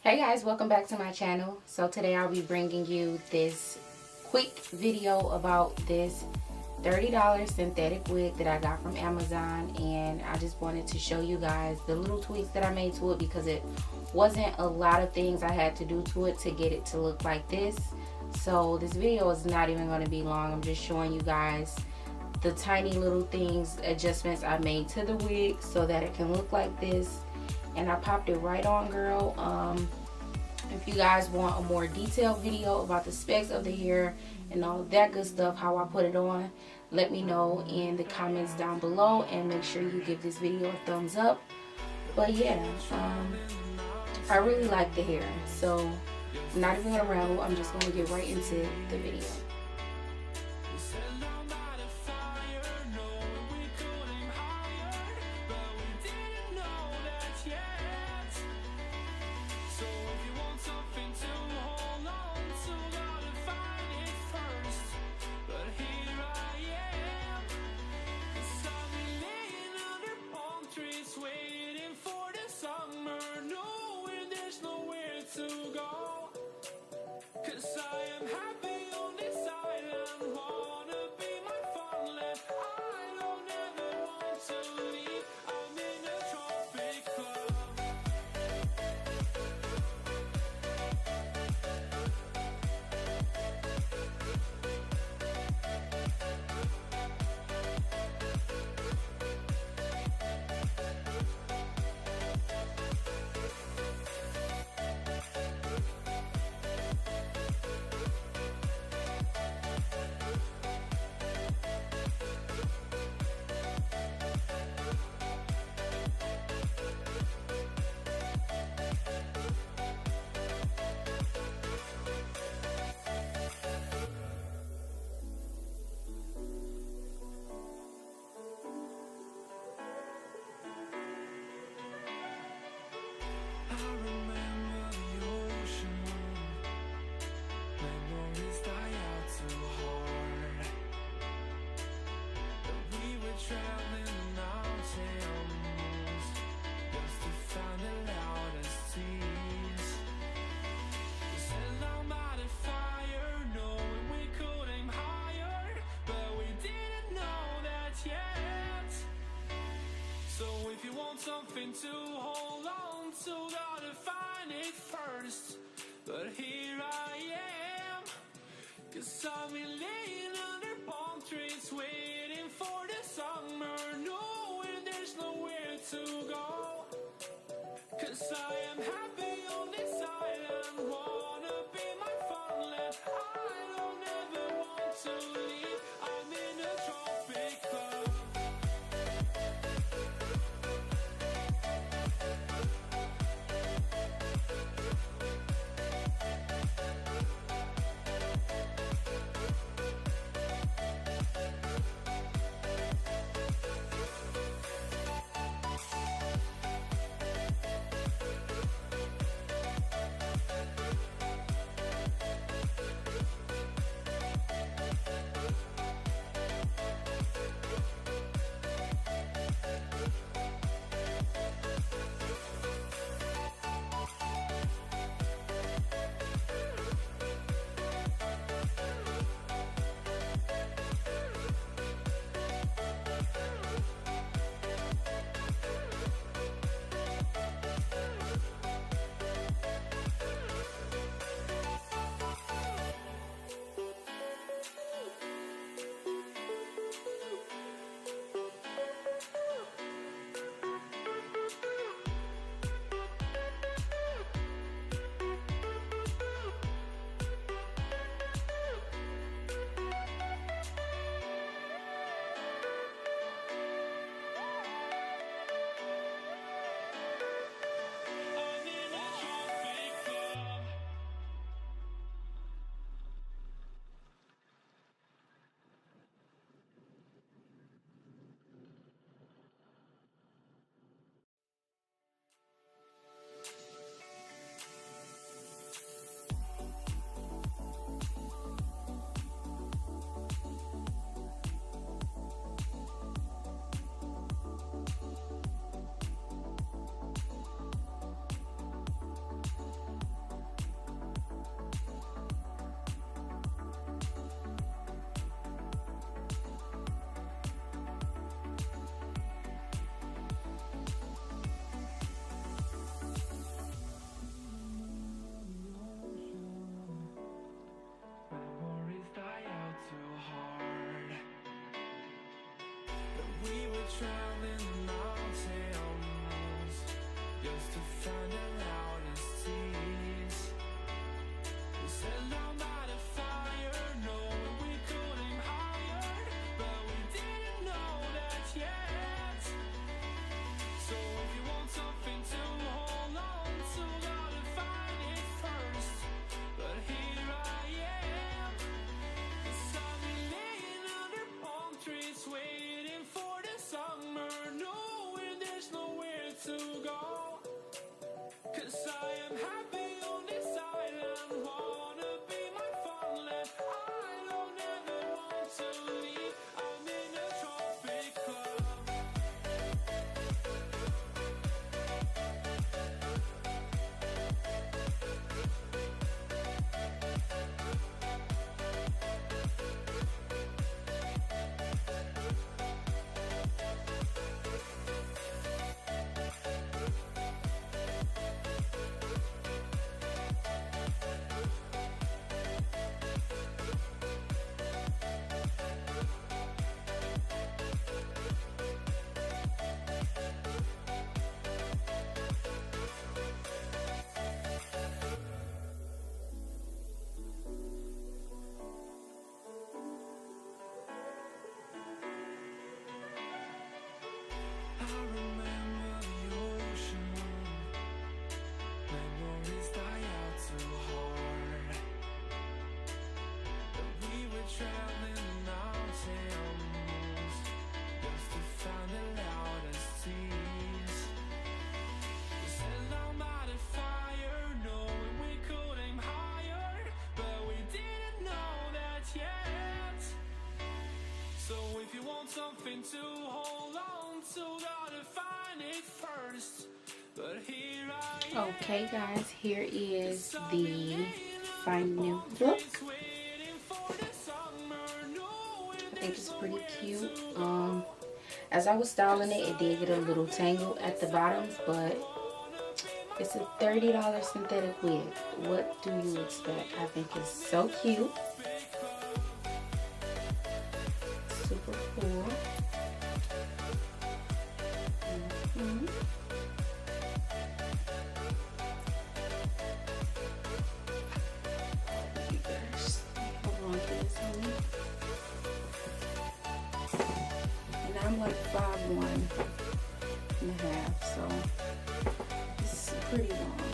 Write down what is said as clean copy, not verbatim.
Hey guys, welcome back to my channel. So today I'll be bringing you this quick video about this $30 synthetic wig that I got from Amazon, and I just wanted to show you guys the little tweaks that I made to it because it wasn't a lot of things I had to do to it to get it to look like this. So this video is not even going to be long. I'm just showing you guys the tiny little things, adjustments I made to the wig so that it can look like this. And I popped it right on, girl. If you guys want a more detailed video about the specs of the hair and all that good stuff, how I put it on, let me know in the comments down below, and make sure you give this video a thumbs up. But yeah, I really like the hair, so I'm not even gonna ramble. I'm just gonna get right into the video. Something to hold on to, gotta find it first. But here I am, 'cause I've been laying under palm trees, waiting for the summer, knowing there's nowhere to go. 'Cause I am happy on this island, wanna be my funland. I don't ever want to leave, I'm in a tropic club. traveling the mountains just to find the loudest seas. We set down by the fire, knowing we could aim higher, but we didn't know that yet. So if you want something to hold on to, gotta find it first. But here I am, 'cause I've been laying under palm trees, waiting for the summer, knowing there's nowhere to go. 'Cause I am happy on this island, wanna be my farmland. I don't ever want to leave, I'm in a tropic club. I remember the ocean, memories die out too hard. But we were traveling the mountains just to find the loudest seas. We sat down by the fire, knowing we could aim higher, but we didn't know that yet. So if you want something to hold on to, gotta find it first. But here I am. Okay guys, here is the final look. I think it's pretty cute. As I was styling it, it did get a little tangled at the bottoms, but it's a $30 synthetic wig. What do you expect? I think it's so cute. Super cool. You guys, hold on to this one. And I'm like 5'1.5", so it's pretty long.